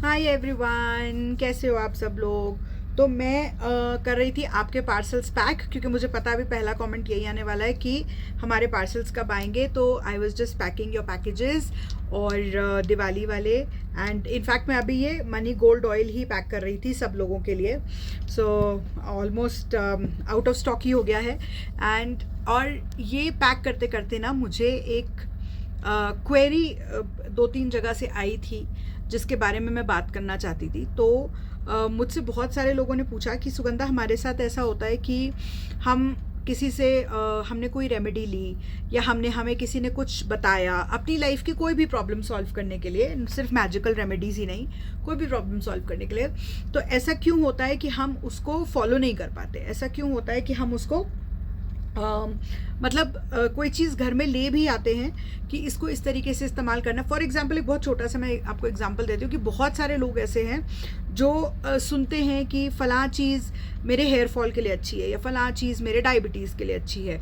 Hi everyone, कैसे हो आप सब लोग। तो मैं कर रही थी आपके पार्सल्स पैक, क्योंकि मुझे पता अभी पहला कमेंट यही आने वाला है कि हमारे पार्सल्स कब आएंगे। तो I was just packing your packages और दिवाली वाले। एंड इनफैक्ट मैं अभी ये मनी गोल्ड ऑयल ही पैक कर रही थी सब लोगों के लिए। So almost out of stock ही हो गया है। एंड और ये पैक करते करते ना मुझे एक क्वेरी 2-3 जगह से आई थी जिसके बारे में मैं बात करना चाहती थी। तो मुझसे बहुत सारे लोगों ने पूछा कि सुगंधा, हमारे साथ ऐसा होता है कि हम किसी से हमने कोई रेमेडी ली या हमें किसी ने कुछ बताया अपनी लाइफ की कोई भी प्रॉब्लम सॉल्व करने के लिए, सिर्फ मैजिकल रेमेडीज़ ही नहीं, कोई भी प्रॉब्लम सॉल्व करने के लिए। तो ऐसा क्यों होता है कि हम उसको फॉलो नहीं कर पाते? ऐसा क्यों होता है कि हम उसको कोई चीज़ घर में ले भी आते हैं कि इसको इस तरीके से इस्तेमाल करना। फॉर एग्जांपल एक बहुत छोटा सा मैं आपको एग्जांपल देती हूँ कि बहुत सारे लोग ऐसे हैं जो सुनते हैं कि फ़लाँ चीज़ मेरे हेयर फॉल के लिए अच्छी है या फ़लाँ चीज़ मेरे डायबिटीज़ के लिए अच्छी है,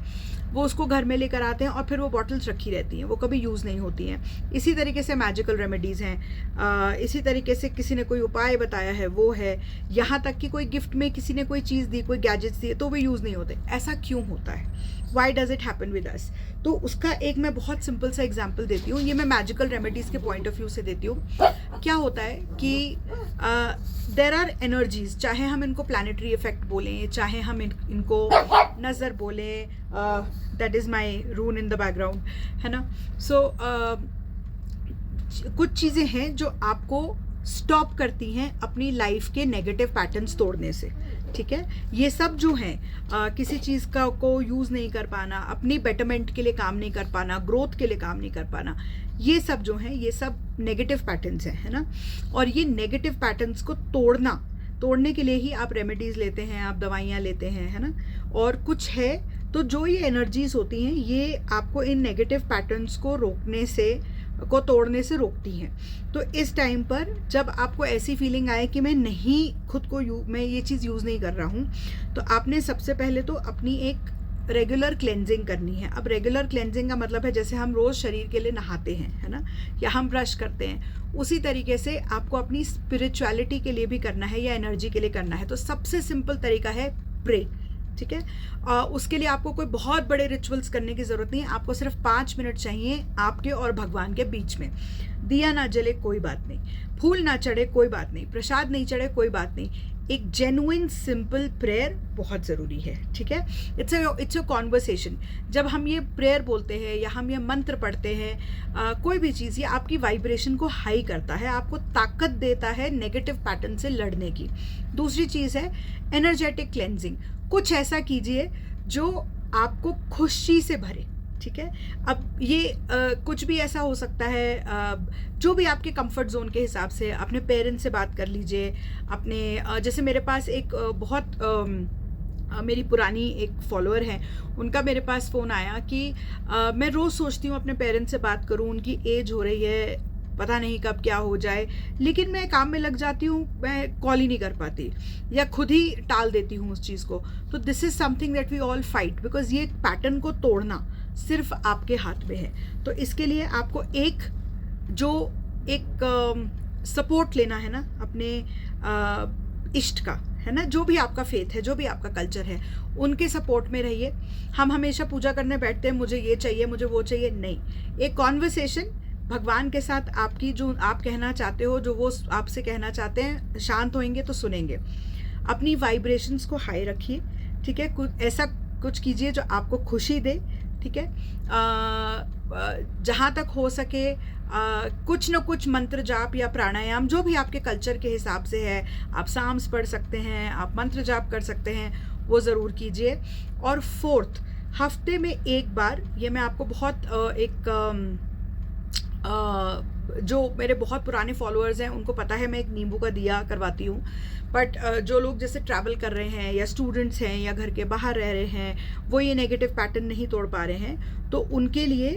वो उसको घर में लेकर आते हैं और फिर वो बॉटल्स रखी रहती हैं, वो कभी यूज़ नहीं होती हैं। इसी तरीके से मैजिकल रेमेडीज़ हैं, इसी तरीके से किसी ने कोई उपाय बताया है वो है, यहाँ तक कि कोई गिफ्ट में किसी ने कोई चीज़ दी, कोई गैजेट्स दिए, तो वो यूज़ नहीं होते। ऐसा क्यों होता है? Why does it happen with us? तो उसका एक मैं बहुत सिंपल सा एग्जाम्पल देती हूँ। ये मैं मैजिकल रेमेडीज़ के पॉइंट ऑफ व्यू से देती हूँ। क्या होता है कि देर आर एनर्जीज, चाहे हम इनको प्लानिटरी इफेक्ट बोलें, चाहे हम इनको नज़र बोलें, that is my room in the background, है ना। सो कुछ चीज़ें हैं जो आपको स्टॉप करती हैं अपनी लाइफ के नेगेटिव पैटर्न्स तोड़ने से, ठीक है। ये सब जो हैं किसी चीज़ का को यूज़ नहीं कर पाना, अपनी बेटरमेंट के लिए काम नहीं कर पाना, ग्रोथ के लिए काम नहीं कर पाना, ये सब जो हैं ये सब नेगेटिव पैटर्न्स हैं, है ना। और ये नेगेटिव पैटर्न्स को तोड़ने के लिए ही आप रेमेडीज़ लेते हैं, आप दवाइयाँ लेते हैं, है ना। और कुछ है तो जो ये एनर्जीज होती हैं ये आपको इन नेगेटिव पैटर्न्स को तोड़ने से रोकती हैं। तो इस टाइम पर जब आपको ऐसी फीलिंग आए कि मैं ये चीज़ यूज़ नहीं कर रहा हूँ, तो आपने सबसे पहले तो अपनी एक रेगुलर क्लेंजिंग करनी है। अब रेगुलर क्लेंजिंग का मतलब है जैसे हम रोज़ शरीर के लिए नहाते हैं, है ना, या हम ब्रश करते हैं, उसी तरीके से आपको अपनी स्पिरिचुअलिटी के लिए भी करना है या एनर्जी के लिए करना है। तो सबसे सिंपल तरीका है प्रे, ठीक है। उसके लिए आपको कोई बहुत बड़े रिचुअल्स करने की ज़रूरत नहीं है। आपको सिर्फ 5 मिनट चाहिए आपके और भगवान के बीच में। दिया ना जले कोई बात नहीं, फूल ना चढ़े कोई बात नहीं, प्रसाद नहीं चढ़े कोई बात नहीं, एक जेन्युइन सिंपल प्रेयर बहुत ज़रूरी है, ठीक है। It's a conversation. जब हम ये प्रेयर बोलते हैं या हम ये मंत्र पढ़ते हैं, कोई भी चीज़, ये आपकी वाइब्रेशन को हाई करता है, आपको ताकत देता है नेगेटिव पैटर्न से लड़ने की। दूसरी चीज़ है एनर्जेटिक क्लेंजिंग। कुछ ऐसा कीजिए जो आपको खुशी से भरे, ठीक है। अब ये कुछ भी ऐसा हो सकता है, जो भी आपके कंफर्ट जोन के हिसाब से। अपने पेरेंट्स से बात कर लीजिए, जैसे मेरे पास एक मेरी पुरानी एक फॉलोअर हैं, उनका मेरे पास फ़ोन आया कि मैं रोज़ सोचती हूँ अपने पेरेंट्स से बात करूँ, उनकी एज हो रही है, पता नहीं कब क्या हो जाए, लेकिन मैं काम में लग जाती हूँ, मैं कॉल ही नहीं कर पाती या खुद ही टाल देती हूँ उस चीज़ को। तो this is something that we all fight, because ये पैटर्न को तोड़ना सिर्फ आपके हाथ में है। तो इसके लिए आपको एक सपोर्ट लेना है ना अपने इष्ट का, है ना, जो भी आपका फेथ है, जो भी आपका कल्चर है, उनके सपोर्ट में रहिए। हम हमेशा पूजा करने बैठते हैं, मुझे ये चाहिए, मुझे वो चाहिए, नहीं। एक कॉन्वर्सेशन भगवान के साथ आपकी, जो आप कहना चाहते हो, जो वो आपसे कहना चाहते हैं, शांत होंगे तो सुनेंगे। अपनी वाइब्रेशंस को हाई रखिए, ठीक है। ऐसा कुछ कीजिए जो आपको खुशी दे, ठीक है। जहाँ तक हो सके कुछ न कुछ मंत्र जाप या प्राणायाम, जो भी आपके कल्चर के हिसाब से है, आप साम्स पढ़ सकते हैं, आप मंत्र जाप कर सकते हैं, वो ज़रूर कीजिए। और 4th, हफ्ते में एक बार, ये मैं आपको बहुत जो मेरे बहुत पुराने फॉलोअर्स हैं उनको पता है, मैं एक नींबू का दिया करवाती हूँ। बट जो लोग जैसे ट्रैवल कर रहे हैं या स्टूडेंट्स हैं या घर के बाहर रह रहे हैं, वो ये नेगेटिव पैटर्न नहीं तोड़ पा रहे हैं, तो उनके लिए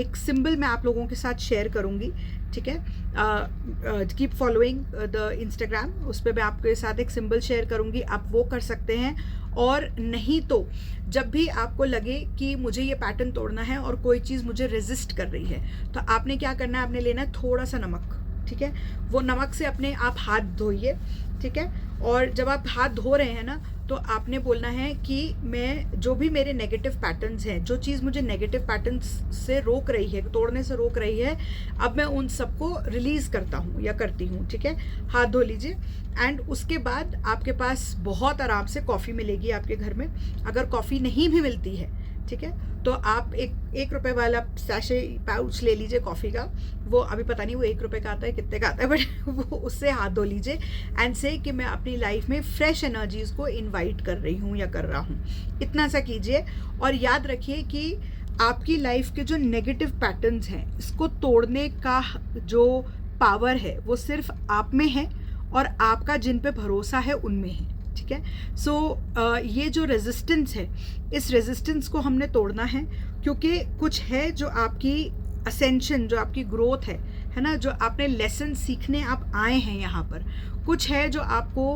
एक सिंबल मैं आप लोगों के साथ शेयर करूँगी, ठीक है। कीप फॉलोइंग द इंस्टाग्राम, उस पर मैं आपके साथ एक सिंबल शेयर करूँगी, आप वो कर सकते हैं। और नहीं तो जब भी आपको लगे कि मुझे ये पैटर्न तोड़ना है और कोई चीज़ मुझे रेजिस्ट कर रही है, तो आपने क्या करना है, आपने लेना है थोड़ा सा नमक, ठीक है। वो नमक से अपने आप हाथ धोइए, ठीक है। और जब आप हाथ धो रहे हैं ना, तो आपने बोलना है कि मैं जो भी मेरे नेगेटिव पैटर्न्स हैं, जो चीज़ मुझे नेगेटिव पैटर्न्स से रोक रही है, तोड़ने से रोक रही है, अब मैं उन सबको रिलीज़ करता हूँ या करती हूँ, ठीक है। हाथ धो लीजिए एंड उसके बाद आपके पास बहुत आराम से कॉफ़ी मिलेगी आपके घर में। अगर कॉफ़ी नहीं भी मिलती है, ठीक है, तो आप एक रुपए वाला सैशे पाउच ले लीजिए कॉफ़ी का। वो अभी पता नहीं वो 1 रुपए का आता है कितने का आता है, बट वो उससे हाथ धो लीजिए एंड से कि मैं अपनी लाइफ में फ्रेश एनर्जीज़ को इनवाइट कर रही हूँ या कर रहा हूँ। इतना सा कीजिए और याद रखिए कि आपकी लाइफ के जो नेगेटिव पैटर्न्स हैं, इसको तोड़ने का जो पावर है वो सिर्फ आप में है और आपका जिन पे भरोसा है उनमें है, ठीक है। सो ये जो रेजिस्टेंस है, इस रेजिस्टेंस को हमने तोड़ना है, क्योंकि कुछ है जो आपकी असेंशन, जो आपकी ग्रोथ है ना, जो आपने लेसन सीखने आप आए हैं यहाँ पर, कुछ है जो आपको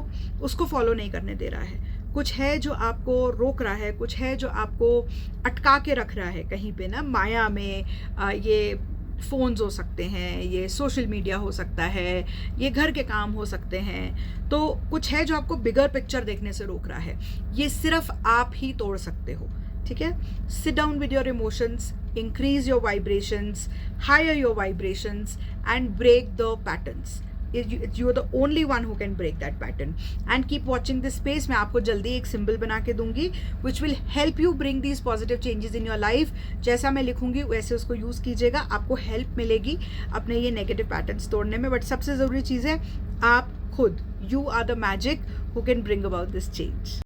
उसको फॉलो नहीं करने दे रहा है, कुछ है जो आपको रोक रहा है, कुछ है जो आपको अटका के रख रहा है कहीं पे ना, माया में। ये फ़ोन्स हो सकते हैं, ये सोशल मीडिया हो सकता है, ये घर के काम हो सकते हैं, तो कुछ है जो आपको बिगर पिक्चर देखने से रोक रहा है। ये सिर्फ आप ही तोड़ सकते हो, ठीक है। Sit down with your emotions, increase your vibrations, higher your vibrations and break the patterns. You are the only one who can break that pattern and keep watching this space। मैं आपको जल्दी एक सिंबल बना के दूंगी which will help you bring these positive changes in your life। जैसा मैं लिखूंगी वैसे उसको यूज़ कीजिएगा, आपको हेल्प मिलेगी अपने ये नेगेटिव पैटर्न्स तोड़ने में। बट सबसे ज़रूरी चीज़ है आप खुद, you are the magic who can bring about this change।